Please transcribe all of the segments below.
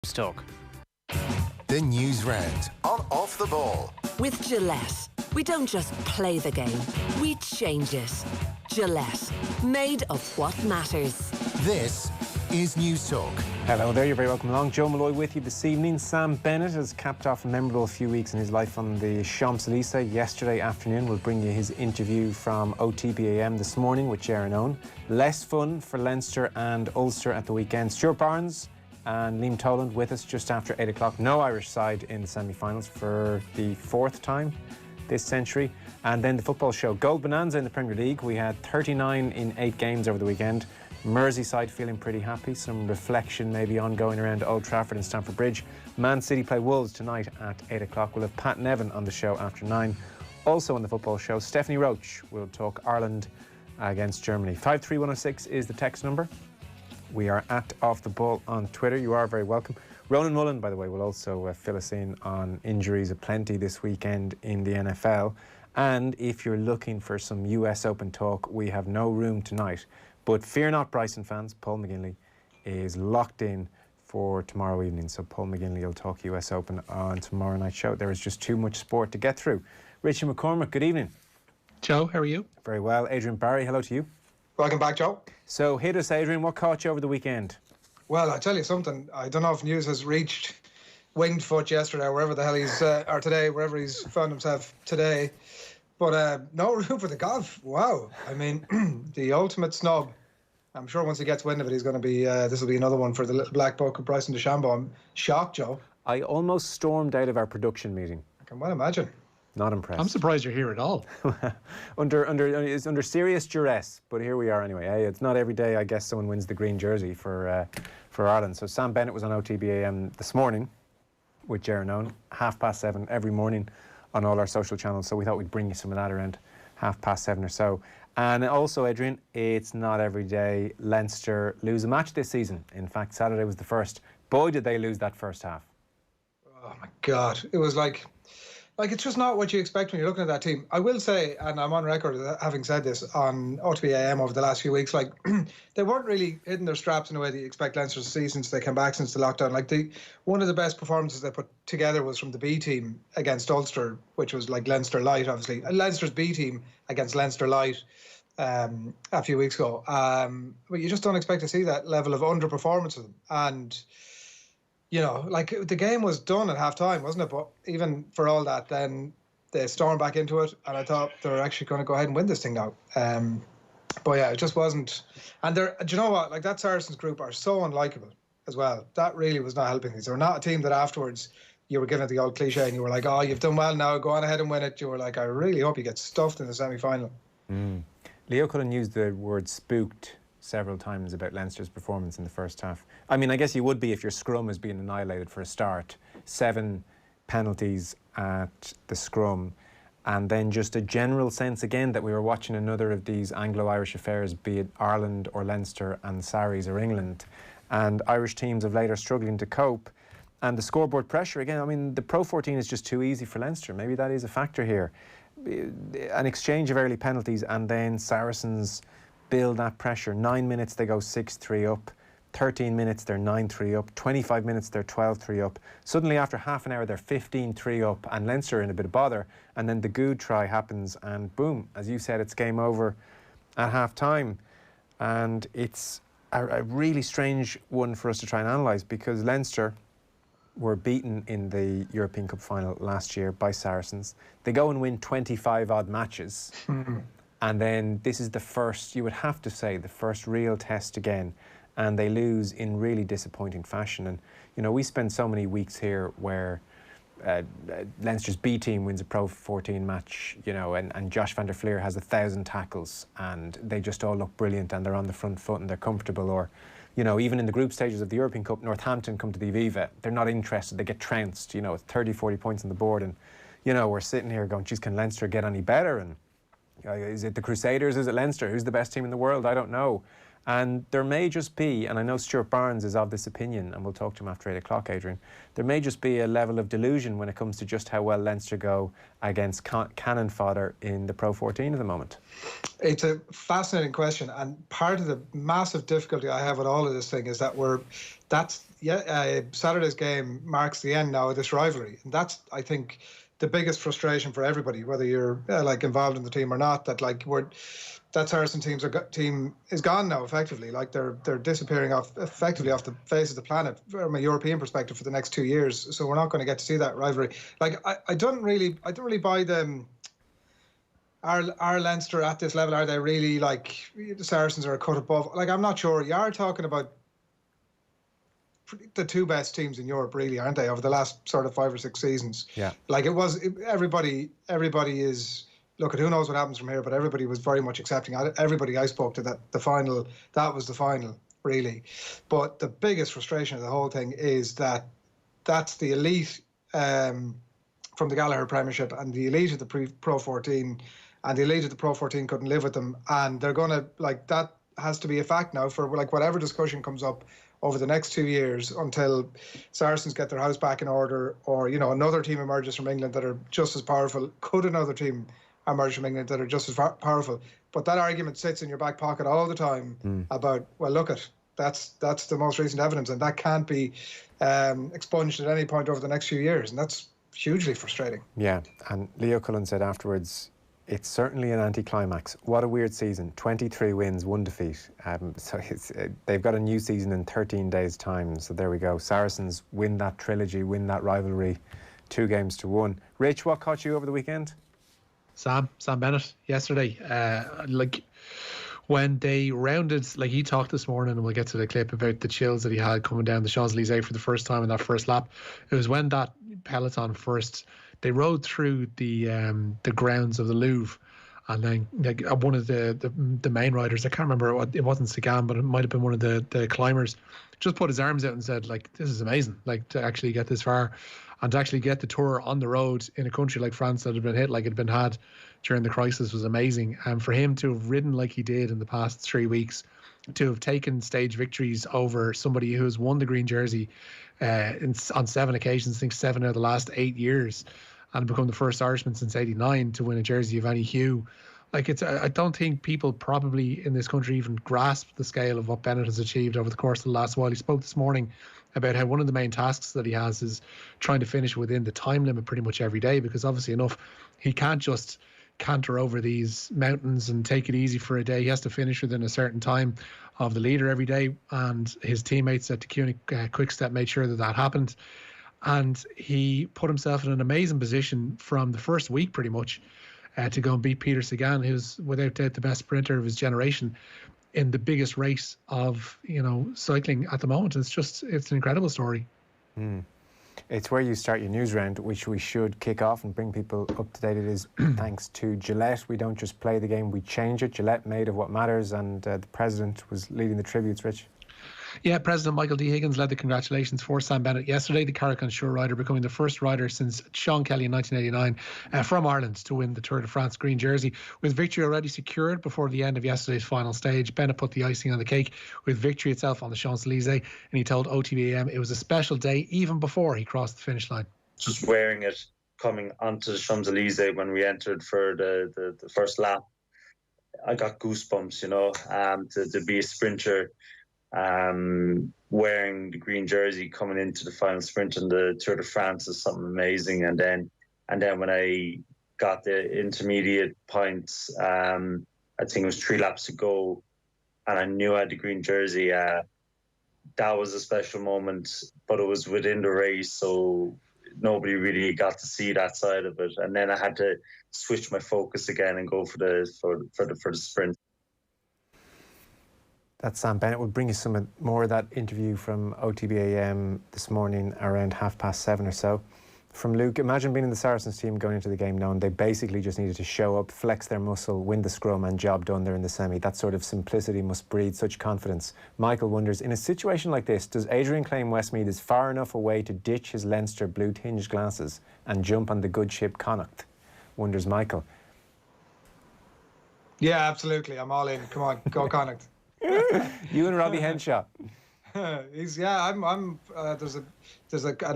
Stoke. The Newsround on Off the Ball. With Gillette, we don't just play the game, we change it. Gillette, made of what matters. This is News Talk. Hello there, you're very welcome along. Joe Molloy with you this evening. Sam Bennett has capped off a memorable few weeks in his life on the Champs-Élysées yesterday afternoon. We'll bring you his interview from OTB AM this morning with Adrian. Less fun for Leinster and Ulster at the weekend. Stuart Barnes and Liam Toland with us just after 8 o'clock. No Irish side in the semi-finals for the fourth time this century. And then the football show. Gold Bonanza in the Premier League. We had 39 in 8 games over the weekend. Merseyside feeling pretty happy. Some reflection maybe ongoing around Old Trafford and Stamford Bridge. Man City play Wolves tonight at 8 o'clock. We'll have Pat Nevin on the show after 9. Also on the football show, Stephanie Roach will talk Ireland against Germany. 53106 is the text number. We are at Off the Ball on Twitter. You are very welcome. Ronan Mullen, by the way, will also fill us in on injuries aplenty this weekend in the NFL. And if you're looking for some US Open talk, we have no room tonight. But fear not, Bryson fans, Paul McGinley is locked in for tomorrow evening. So Paul McGinley will talk US Open on tomorrow night's show. There is just too much sport to get through. Richie McCormack, good evening. Joe, how are you? Very well. Adrian Barry, hello to you. Welcome back, Joe. So hit us, Adrian. What caught you over the weekend? Well, I tell you something. I don't know if news has reached Winged Foot yesterday, or wherever the hell he's, or today, wherever he's found himself today. But no room for the golf. Wow. I mean, the ultimate snub. I'm sure once he gets wind of it, he's going to be, this will be another one for the little black book of Bryson DeChambeau. I'm shocked, Joe. I almost stormed out of our production meeting. I can well imagine. Not impressed. I'm surprised you're here at all. It's under serious duress, but here we are anyway. Hey, it's not every day, I guess, someone wins the green jersey for Ireland. So Sam Bennett was on OTB AM this morning with Jaron Owen, 7:30 every morning on all our social channels. So we thought we'd bring you some of that around 7:30 or so. And also, Adrian, it's not every day Leinster lose a match this season. In fact, Saturday was the first. Boy, did they lose that first half. Oh, my God. It was like it's just not what you expect when you're looking at that team. I will say, and I'm on record having said this on OTB AM over the last few weeks, like they weren't really hitting their straps in the way that you expect Leinster to see since they came back since the lockdown. Like one of the best performances they put together was from the B team against Ulster, which was like Leinster Light, obviously. Leinster's B team against Leinster Light a few weeks ago. But you just don't expect to see that level of underperformance of them. And you know, like the game was done at half time, wasn't it? But even for all that, then they stormed back into it, and I thought they were actually going to go ahead and win this thing now. But yeah, it just wasn't. And do you know what? Like that Saracens group are so unlikable as well. That really was not helping things. They were not a team that afterwards you were given the old cliche and you were like, oh, you've done well now, go on ahead and win it. You were like, I really hope you get stuffed in the semi-final. Leo Cullen used the word spooked several times about Leinster's performance in the first half. I mean, I guess you would be if your scrum is being annihilated for a start. 7 penalties at the scrum. And then just a general sense again that we were watching another of these Anglo-Irish affairs, be it Ireland or Leinster and Sarries or England. And Irish teams of late are struggling to cope. And the scoreboard pressure, again, I mean, the Pro 14 is just too easy for Leinster. Maybe that is a factor here. An exchange of early penalties and then Saracens build that pressure. 9 minutes they go 6-3 up, 13 minutes they're 9-3 up, 25 minutes they're 12-3 up. Suddenly after half an hour they're 15-3 up and Leinster are in a bit of bother, and then the good try happens and boom, as you said, it's game over at half time. And it's a really strange one for us to try and analyse, because Leinster were beaten in the European Cup final last year by Saracens. They go and win 25 odd matches. And then this is the first, you would have to say, the first real test again. And they lose in really disappointing fashion. And, you know, we spend so many weeks here where Leinster's B team wins a Pro 14 match, you know, and Josh van der Fleer has 1,000 tackles and they just all look brilliant and they're on the front foot and they're comfortable. Or, you know, even in the group stages of the European Cup, Northampton come to the Aviva. They're not interested. They get trounced, you know, with 30, 40 points on the board. And, you know, we're sitting here going, geez, can Leinster get any better? And is it the Crusaders? Is it Leinster? Who's the best team in the world? I don't know. And there may just be, and I know Stuart Barnes is of this opinion, and we'll talk to him after 8 o'clock, Adrian, there may just be a level of delusion when it comes to just how well Leinster go against cannon fodder in the Pro 14 at the moment. It's a fascinating question, and part of the massive difficulty I have with all of this thing is that Saturday's game marks the end now of this rivalry, and that's, I think, the biggest frustration for everybody, whether you're like involved in the team or not. That like that Saracen team is gone now, effectively. Like they're disappearing effectively off the face of the planet from a European perspective for the next 2 years. So we're not going to get to see that rivalry. Like I don't really buy them. Are Leinster at this level? Are they really like the Saracens are a cut above? Like I'm not sure. You are talking about the two best teams in Europe, really, aren't they, over the last sort of 5 or 6 seasons? Yeah. Like everybody is. Look, who knows what happens from here, but everybody was very much accepting. Everybody I spoke to, that was the final, really. But the biggest frustration of the whole thing is that that's the elite from the Gallagher Premiership and the elite of the Pro 14, and the elite of the Pro 14 couldn't live with them. And they're going to, like, that has to be a fact now for, like, whatever discussion comes up over the next 2 years until Saracens get their house back in order, or, you know, another team emerges from England that are just as powerful. Could another team emerge from England that are just as powerful? But that argument sits in your back pocket all the time about, well, look at, that's the most recent evidence, and that can't be expunged at any point over the next few years, and that's hugely frustrating. Yeah, and Leo Cullen said afterwards, it's certainly an anticlimax. What a weird season. 23 wins, 1 defeat. So they've got a new season in 13 days' time. So there we go. Saracens win that trilogy, win that rivalry, 2-1. Rich, what caught you over the weekend? Sam Bennett yesterday. Like when they rounded, like he talked this morning, and we'll get to the clip about the chills that he had coming down the Champs-Elysees for the first time in that first lap. It was when that peloton first, they rode through the grounds of the Louvre, and then like one of the main riders, I can't remember, it wasn't Sagan, but it might have been one of the climbers, just put his arms out and said, like, this is amazing, like, to actually get this far and to actually get the Tour on the road in a country like France that had been hit like it had been had during the crisis was amazing. And for him to have ridden like he did in the past 3 weeks, to have taken stage victories over somebody who has won the green jersey on 7 occasions, I think 7 out of the last 8 years, and become the first Irishman since '89 to win a jersey of any hue. Like, it's, I don't think people probably in this country even grasp the scale of what Bennett has achieved over the course of the last while. He spoke this morning about how one of the main tasks that he has is trying to finish within the time limit pretty much every day, because obviously enough, he can't just canter over these mountains and take it easy for a day. He has to finish within a certain time of the leader every day, and his teammates at DeChambeau Quickstep made sure that happened. And he put himself in an amazing position from the first week pretty much to go and beat Peter Sagan, who's without doubt the best sprinter of his generation, in the biggest race of, you know, cycling at the moment. It's an incredible story. It's where you start your news round, which we should kick off and bring people up to date. It is thanks to Gillette. We don't just play the game, we change it. Gillette, made of what matters, and the president was leading the tributes. Rich? Yeah, President Michael D. Higgins led the congratulations for Sam Bennett yesterday, the Carrick-on-Shore rider, becoming the first rider since Sean Kelly in 1989 from Ireland to win the Tour de France green jersey. With victory already secured before the end of yesterday's final stage, Bennett put the icing on the cake with victory itself on the Champs-Elysees, and he told OTB AM it was a special day even before he crossed the finish line. Just wearing it coming onto the Champs-Elysees when we entered for the first lap, I got goosebumps, you know, to be a sprinter, wearing the green jersey coming into the final sprint in the Tour de France is something amazing. And then when I got the intermediate points, I think it was 3 laps to go, and I knew I had the green jersey. That was a special moment, but it was within the race, so nobody really got to see that side of it. And then I had to switch my focus again and go for the sprint. That's Sam Bennett. We'll bring you some more of that interview from OTB AM this morning around 7:30 or so. From Luke, imagine being in the Saracens team going into the game knowing they basically just needed to show up, flex their muscle, win the scrum, and job done there in the semi. That sort of simplicity must breed such confidence. Michael wonders, in a situation like this, does Adrian claim Westmeath is far enough away to ditch his Leinster blue-tinged glasses and jump on the good ship Connacht? Wonders Michael. Yeah, absolutely. I'm all in. Come on, go Connacht. You and Robbie Henshaw. There's an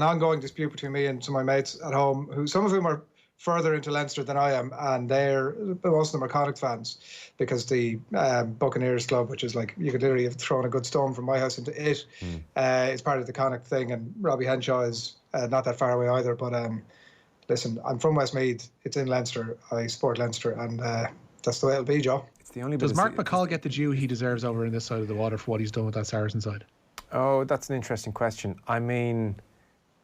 ongoing dispute between me and some of my mates at home, who some of whom are further into Leinster than I am, and most of them are Connacht fans, because the Buccaneers club, which is like, you could literally have thrown a good stone from my house into it, is part of the Connacht thing, and Robbie Henshaw is not that far away either. But listen, I'm from Westmeath. It's in Leinster. I support Leinster, and that's the way it'll be, Joe. It's the only. Does Mark McCall get the due he deserves over in this side of the water for what he's done with that Saracen side? Oh, that's an interesting question. I mean,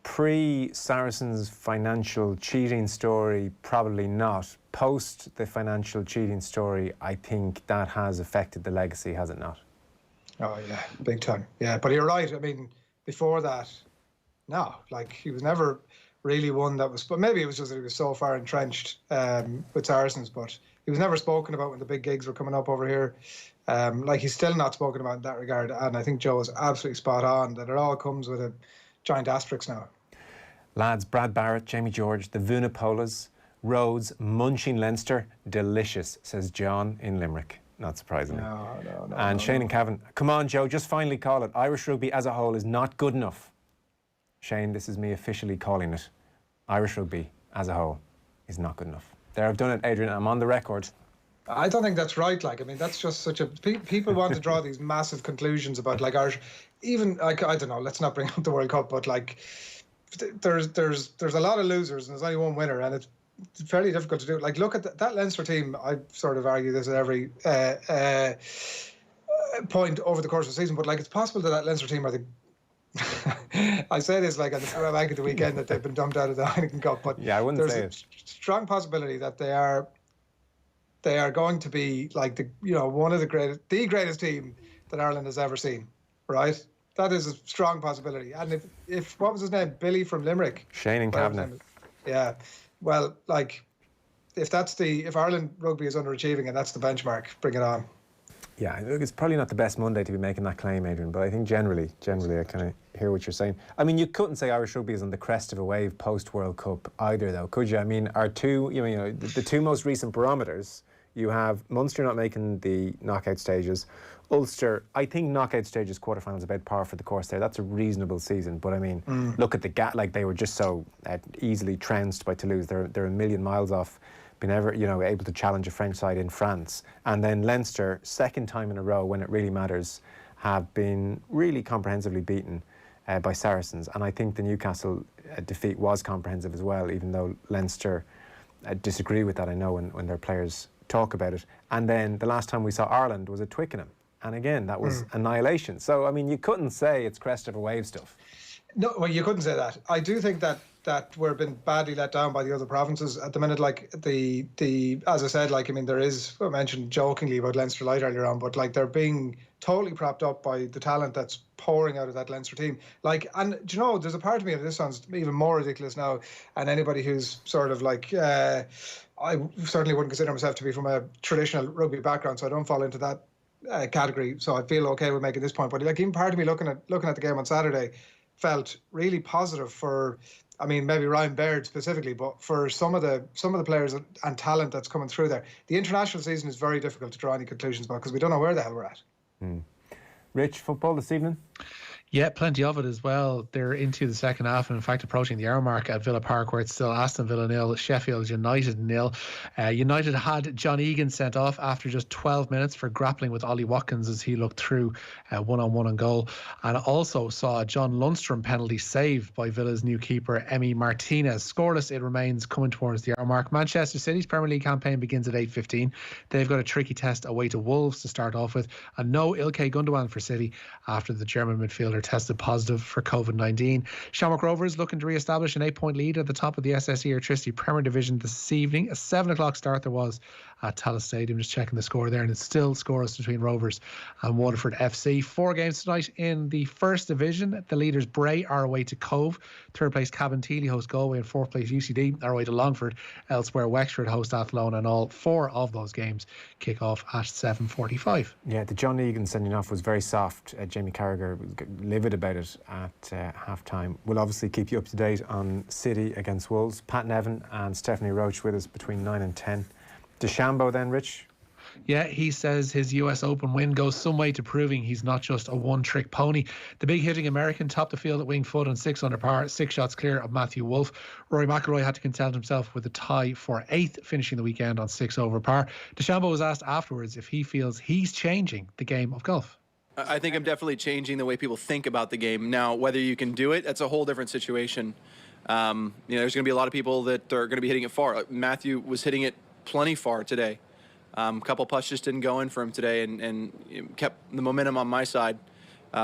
pre-Saracens financial cheating story, probably not. Post the financial cheating story, I think that has affected the legacy, has it not? Oh, yeah, big time. Yeah, but you're right. I mean, before that, no. Like, he was never really one that was... But maybe it was just that he was so far entrenched with Saracens, but he was never spoken about when the big gigs were coming up over here. Like, he's still not spoken about in that regard. And I think Joe is absolutely spot on that it all comes with a giant asterisk now. Lads, Brad Barrett, Jamie George, the Vunipolas, Rhodes, munching Leinster, delicious, says John in Limerick. Not surprisingly. No. And Shane and Cavan, come on, Joe, just finally call it. Irish rugby as a whole is not good enough. Shane, this is me officially calling it. Irish rugby as a whole is not good enough. There, I've done it, Adrian. I'm on the record. I don't think that's right. Like, I mean, that's just such a... People want to draw these massive conclusions about, like, Irish... Even, like, I don't know, let's not bring up the World Cup, but, like... There's a lot of losers and there's only one winner, and it's fairly difficult to do. Like, look at that Leinster team. I sort of argue this at every point over the course of the season, but like, it's possible that Leinster team are the I say this like on the back of the weekend that they've been dumped out of the Heineken Cup, but yeah, I wouldn't say it. There's a strong possibility that they are going to be like one of the greatest team that Ireland has ever seen, right? That is a strong possibility. And if what was his name? Billy from Limerick. Shane and Cavan. Yeah. Well, like, if Ireland rugby is underachieving and that's the benchmark, bring it on. Yeah, it's probably not the best Monday to be making that claim, Adrian, but I think generally I kind of hear what you're saying. I mean, you couldn't say Irish rugby is on the crest of a wave post-World Cup either, though, could you? I mean, the two most recent barometers, you have Munster not making the knockout stages, Ulster, I think knockout stages, quarterfinals, about par for the course there. That's a reasonable season. But I mean, look at the gap. Like, they were just so easily trounced by Toulouse. They're a million miles off being able to challenge a French side in France. And then Leinster, second time in a row when it really matters, have been really comprehensively beaten by Saracens. And I think the Newcastle defeat was comprehensive as well, even though Leinster disagree with that, I know, when their players talk about it. And then the last time we saw Ireland was at Twickenham. And again, that was annihilation. So, I mean, you couldn't say it's crest of a wave stuff. No, well, you couldn't say that. I do think that we're been badly let down by the other provinces at the minute. Like, as I said, like, I mean, there is, I mentioned jokingly about Leinster Light earlier on, but like, they're being totally propped up by the talent that's pouring out of that Leinster team. Like, and do you know, there's a part of me, and this sounds even more ridiculous now, and anybody who's sort of like, I certainly wouldn't consider myself to be from a traditional rugby background, so I don't fall into that category, so I feel okay with making this point. But like, even part of me looking at the game on Saturday felt really positive for, I mean, maybe Ryan Baird specifically, but for some of the players and talent that's coming through there. The international season is very difficult to draw any conclusions about because we don't know where the hell we're at. Rich, football this evening? Yeah, plenty of it as well. They're into the second half and, in fact, approaching the hour mark at Villa Park, where it's still Aston Villa 0, Sheffield United 0. United had John Egan sent off after just 12 minutes for grappling with Ollie Watkins as he looked through one-on-one on goal, and also saw a John Lundstrom penalty saved by Villa's new keeper, Emi Martinez. Scoreless, it remains coming towards the hour mark. Manchester City's Premier League campaign begins at 8:15. They've got a tricky test away to Wolves to start off with, and no Ilkay Gundogan for City after the German midfielder tested positive for COVID-19. Shamrock Rovers looking to re-establish an 8-point lead at the top of the SSE Electricity Premier Division this evening. A 7 o'clock start there was at Tallaght Stadium. Just checking the score there, and it's still scoreless between Rovers and Waterford FC. 4 games tonight in the First Division. The leaders Bray are away to Cove. Third place Cabinteely host Galway, and fourth place UCD are away to Longford. Elsewhere, Wexford host Athlone, and all 4 of those games kick off at 7:45. Yeah, the John Egan sending off was very soft. Jamie Carragher was livid about it at half-time. We'll obviously keep you up to date on City against Wolves. Pat Nevin and Stephanie Roach with us between 9 and 10. DeChambeau then, Rich? Yeah, he says his US Open win goes some way to proving he's not just a one-trick pony. The big hitting American topped the field at winged foot on 6 under par, 6 shots clear of Matthew Wolff. Rory McIlroy had to content himself with a tie for 8th, finishing the weekend on 6 over par. DeChambeau was asked afterwards if he feels he's changing the game of golf. I think I'm definitely changing the way people think about the game. Now, whether you can do it, that's a whole different situation. There's going to be a lot of people that are going to be hitting it far. Matthew was hitting it plenty far today. A couple putts just didn't go in for him today and kept the momentum on my side.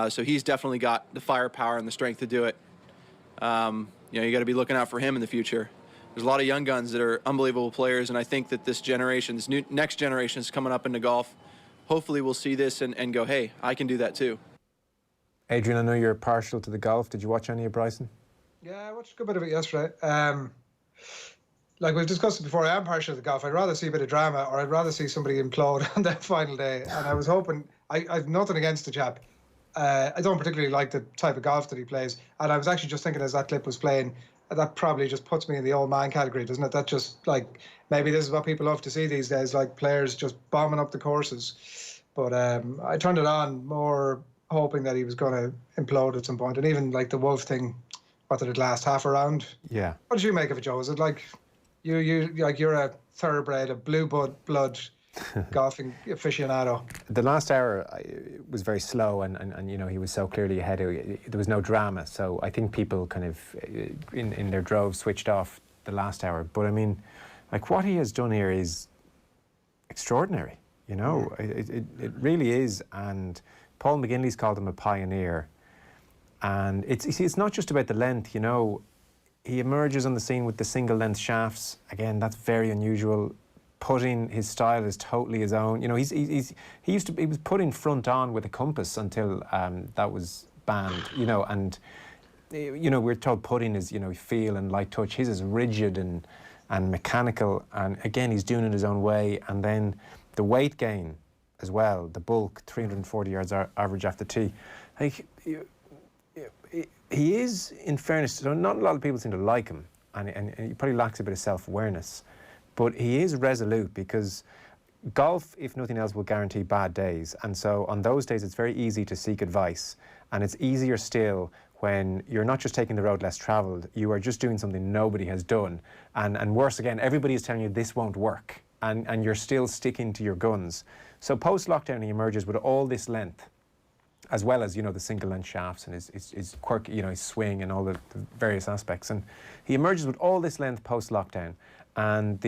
So he's definitely got the firepower and the strength to do it. You got to be looking out for him in the future. There's a lot of young guns that are unbelievable players, and I think that this next generation is coming up into golf. Hopefully we'll see this and go, hey, I can do that too. Adrian, I know you're partial to the golf. Did you watch any of Bryson? Yeah, I watched a good bit of it yesterday. Like we've discussed it before, I am partial to the golf. I'd rather see a bit of drama, or I'd rather see somebody implode on that final day. And I was hoping, I've nothing against the chap. I don't particularly like the type of golf that he plays. And I was actually just thinking as that clip was playing, that probably just puts me in the old man category, doesn't it? That just, like, maybe this is what people love to see these days, like players just bombing up the courses. But I turned it on more hoping that he was going to implode at some point. And even like the Wolf thing, what did it last, half a round? Yeah. What did you make of it, Joe? Is it like you're a thoroughbred, a blue blood golfing aficionado? The last hour was very slow, and he was so clearly ahead. There was no drama, so I think people kind of in their droves switched off the last hour. But I mean, like, what he has done here is extraordinary. It really is. And Paul McGinley's called him a pioneer. And it's not just about the length. He emerges on the scene with the single length shafts. Again, that's very unusual. Putting, his style is totally his own. He was putting front on with a compass until that was banned. And we're told putting is feel and light touch. His is rigid and mechanical. And again, he's doing it his own way. And then the weight gain as well. The bulk, 340 yards average after tee. Like, he is, in fairness, so not a lot of people seem to like him, and he probably lacks a bit of self-awareness, but he is resolute, because golf, if nothing else, will guarantee bad days. And so on those days, it's very easy to seek advice, and it's easier still when you're not just taking the road less travelled, you are just doing something nobody has done. And worse again, everybody is telling you this won't work, and you're still sticking to your guns. So post-lockdown, he emerges with all this length, as well as, the single length shafts and his quirky, his swing and all the various aspects. And he emerges with all this length post-lockdown. And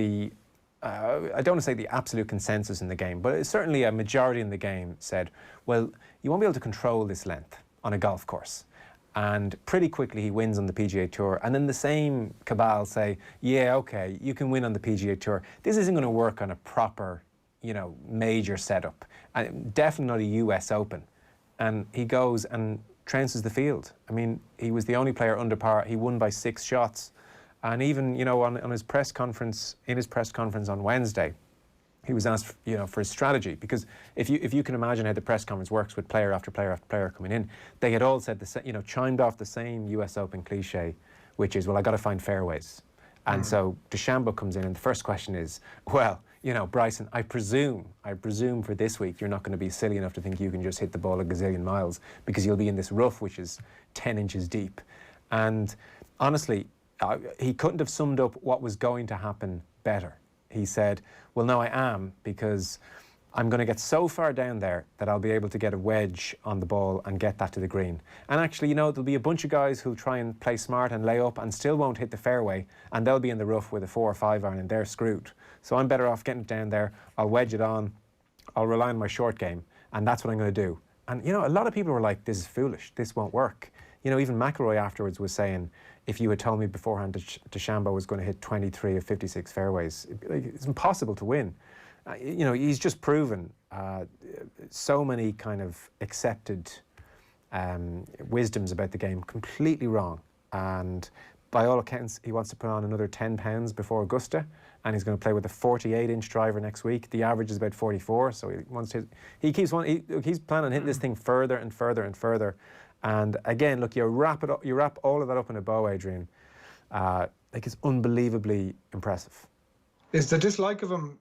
I don't want to say the absolute consensus in the game, but certainly a majority in the game said, well, you won't be able to control this length on a golf course. And pretty quickly he wins on the PGA Tour. And then the same cabal say, yeah, okay, you can win on the PGA Tour. This isn't going to work on a proper, major setup. And definitely not a US Open. And he goes and trounces the field. I mean, he was the only player under par. He won by 6 shots. And even, on his press conference, on Wednesday, he was asked, for his strategy. Because if you can imagine how the press conference works with player after player after player coming in, they had all said chimed off the same US Open cliche, which is, well, I got to find fairways. And so DeChambeau comes in, and the first question is, well, Bryson, I presume for this week you're not going to be silly enough to think you can just hit the ball a gazillion miles, because you'll be in this rough which is 10 inches deep. And honestly, he couldn't have summed up what was going to happen better. He said, well, no, I am, because I'm going to get so far down there that I'll be able to get a wedge on the ball and get that to the green. And actually, there'll be a bunch of guys who'll try and play smart and lay up and still won't hit the fairway, and they'll be in the rough with a 4 or 5 iron and they're screwed. So I'm better off getting it down there. I'll wedge it on. I'll rely on my short game, and that's what I'm going to do. And, a lot of people were like, this is foolish. This won't work. Even McIlroy afterwards was saying, if you had told me beforehand DeChambeau was going to hit 23 of 56 fairways, it's impossible to win. He's just proven so many kind of accepted wisdoms about the game completely wrong. And by all accounts, he wants to put on another 10 pounds before Augusta, and he's going to play with a 48-inch driver next week. The average is about 44, so he keeps planning on hitting this thing further and further and further. And again, look, you wrap all of that up in a bow, Adrian. It's unbelievably impressive. Is the dislike of him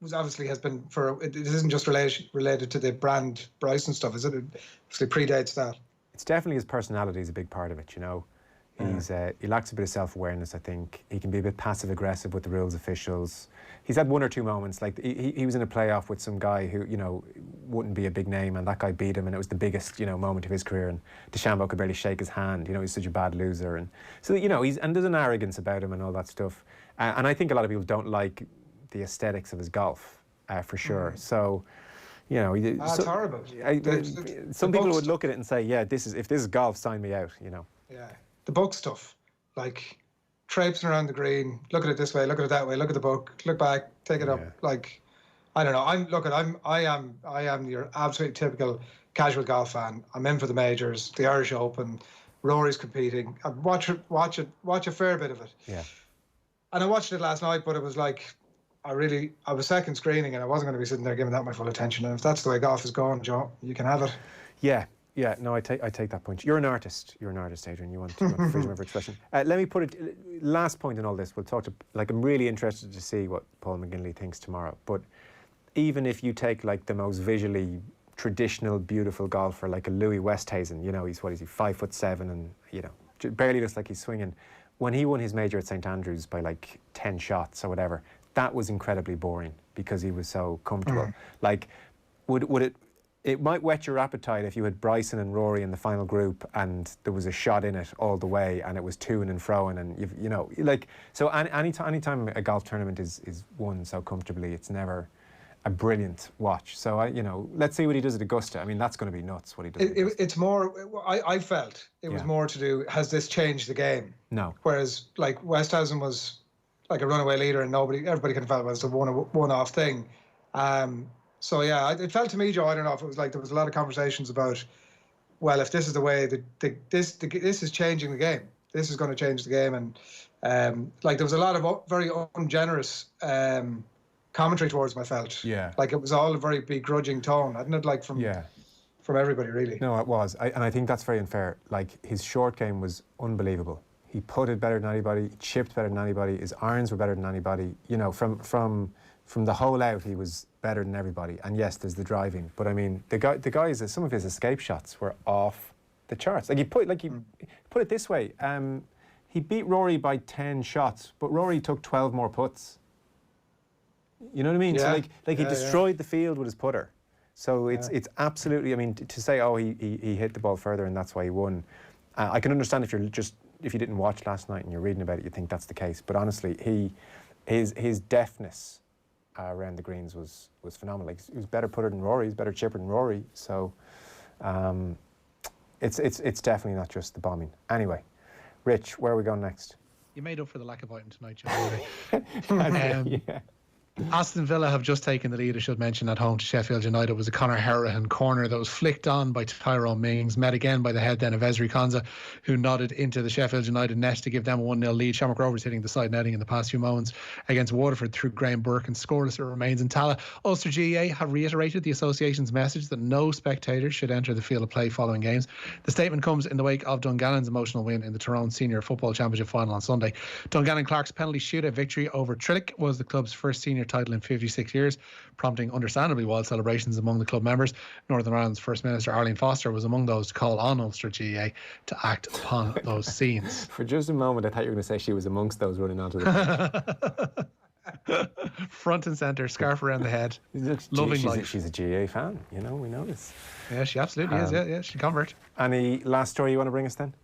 was obviously has been for it isn't just related to the brand Bryson stuff, is it? It obviously predates that. It's definitely his personality is a big part of it, he lacks a bit of self-awareness. I think he can be a bit passive aggressive with the rules officials. He's had one or two moments, like he was in a playoff with some guy who wouldn't be a big name, and that guy beat him, and it was the biggest moment of his career, and DeChambeau could barely shake his hand. He's such a bad loser, and so and there's an arrogance about him and all that stuff, and I think a lot of people don't like the aesthetics of his golf, for sure. So it's horrible. Some people would look at it and say, yeah, if this is golf, sign me out. Yeah, the book stuff, like traipsing around the green, look at it this way, look at it that way, look at the book, look back, take it up. Like, I don't know. I am your absolutely typical casual golf fan. I'm in for the majors, the Irish Open, Rory's competing. I watch a fair bit of it. Yeah. And I watched it last night, but it was like, I was second screening, and I wasn't going to be sitting there giving that my full attention. And if that's the way golf is going, Joe, you can have it. Yeah, no, I take that point. You're an artist, Adrian. You want freedom of expression. Let me put it. Last point in all this, we'll talk to. I'm really interested to see what Paul McGinley thinks tomorrow. But even if you take the most visually traditional, beautiful golfer like a Louis Westhuizen, he's 5'7" and barely looks like he's swinging. When he won his major at St Andrews by 10 shots or whatever, that was incredibly boring because he was so comfortable. Would it might whet your appetite if you had Bryson and Rory in the final group and there was a shot in it all the way and it was to-ing and fro-ing and so anytime a golf tournament is won so comfortably, it's never a brilliant watch. So let's see what he does at Augusta. I mean, that's going to be nuts what he does. It's more. I felt it was more to do. Has this changed the game? No. Whereas Westhuizen was like a runaway leader and everybody kind of felt it was a one-off thing. So yeah, it felt to me, Joe, I don't know if it was there was a lot of conversations about, well, if this is the way this is changing the game, this is going to change the game, and there was a lot of very ungenerous commentary towards him, I felt. Yeah. It was all a very begrudging tone, hadn't it? From everybody, really. No, it was, and I think that's very unfair. His short game was unbelievable. He putted better than anybody, he chipped better than anybody, his irons were better than anybody. From the hole out, he was better than everybody. And yes, there's the driving, but I mean, the guys, some of his escape shots were off the charts. He put it this way: he beat Rory by 10 shots, but Rory took 12 more putts. You know what I mean? Yeah. So he destroyed the field with his putter. So it's absolutely. I mean, to say he hit the ball further and that's why he won. I can understand if you didn't watch last night and you're reading about it, you think that's the case. But honestly, his deftness around the greens was phenomenal. He was better putter than Rory, he's better chipper than Rory. So it's definitely not just the bombing. Anyway, Rich, where are we going next? You made up for the lack of item tonight, Joe. Yeah. Aston Villa have just taken the lead, I should mention, at home to Sheffield United. It was a Conor Herahan corner that was flicked on by Tyrone Mings, met again by the head then of Ezri Konsa, who nodded into the Sheffield United net to give them a 1-0 lead. Shamrock Rovers hitting the side netting in the past few moments against Waterford through Graham Burke, and scoreless it remains in Tala. Ulster GAA have reiterated the association's message that no spectators should enter the field of play following games. The statement comes in the wake of Dungannon's emotional win in the Tyrone Senior Football Championship final on Sunday. Dungannon Clark's penalty shootout victory over Trillick was the club's first senior title in 56 years, prompting understandably wild celebrations among the club members. Northern Ireland's First Minister Arlene Foster was among those to call on Ulster GAA to act upon those scenes. For just a moment, I thought you were going to say she was amongst those running onto the front and centre, scarf around the head, loving life. She's a GAA fan, we know this. Yeah, she absolutely is. Yeah, she convert. Any last story you want to bring us then?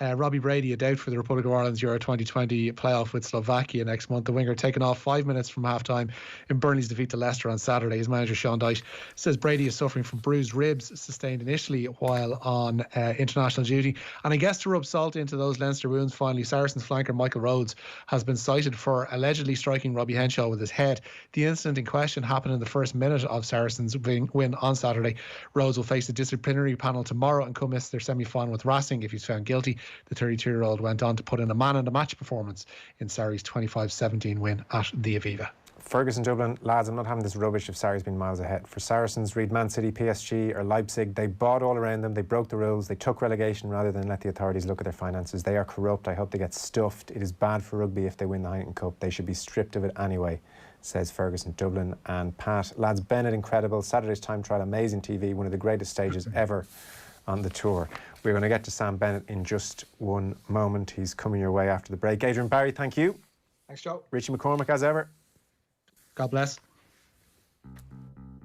Robbie Brady, a doubt for the Republic of Ireland's Euro 2020 playoff with Slovakia next month. The winger taken off 5 minutes from half-time in Burnley's defeat to Leicester on Saturday. His manager, Sean Dyche, says Brady is suffering from bruised ribs sustained initially while on international duty. And I guess to rub salt into those Leinster wounds, finally, Saracens flanker Michael Rhodes has been cited for allegedly striking Robbie Henshaw with his head. The incident in question happened in the first minute of Saracens' win on Saturday. Rhodes will face a disciplinary panel tomorrow and could miss their semi-final with Racing if he's found guilty. The 32-year-old went on to put in a man-and-a-match performance in Sarri's 25-17 win at the Aviva. Ferguson Dublin, lads, I'm not having this rubbish if Sarri's been miles ahead. For Saracens, read Man City, PSG or Leipzig. They bought all around them, they broke the rules, they took relegation rather than let the authorities look at their finances. They are corrupt, I hope they get stuffed. It is bad for rugby if they win the Heineken Cup. They should be stripped of it anyway, says Ferguson Dublin. And Pat, lads, Bennett, incredible. Saturday's time trial, amazing TV, one of the greatest stages ever on the tour. We're going to get to Sam Bennett in just one moment. He's coming your way after the break. Adrian Barry, thank you. Thanks, Joe. Richie McCormack, as ever. God bless.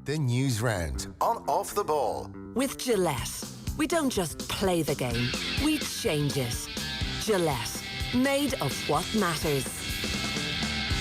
The News Round on Off the Ball. With Gillette, we don't just play the game, we change it. Gillette, made of what matters.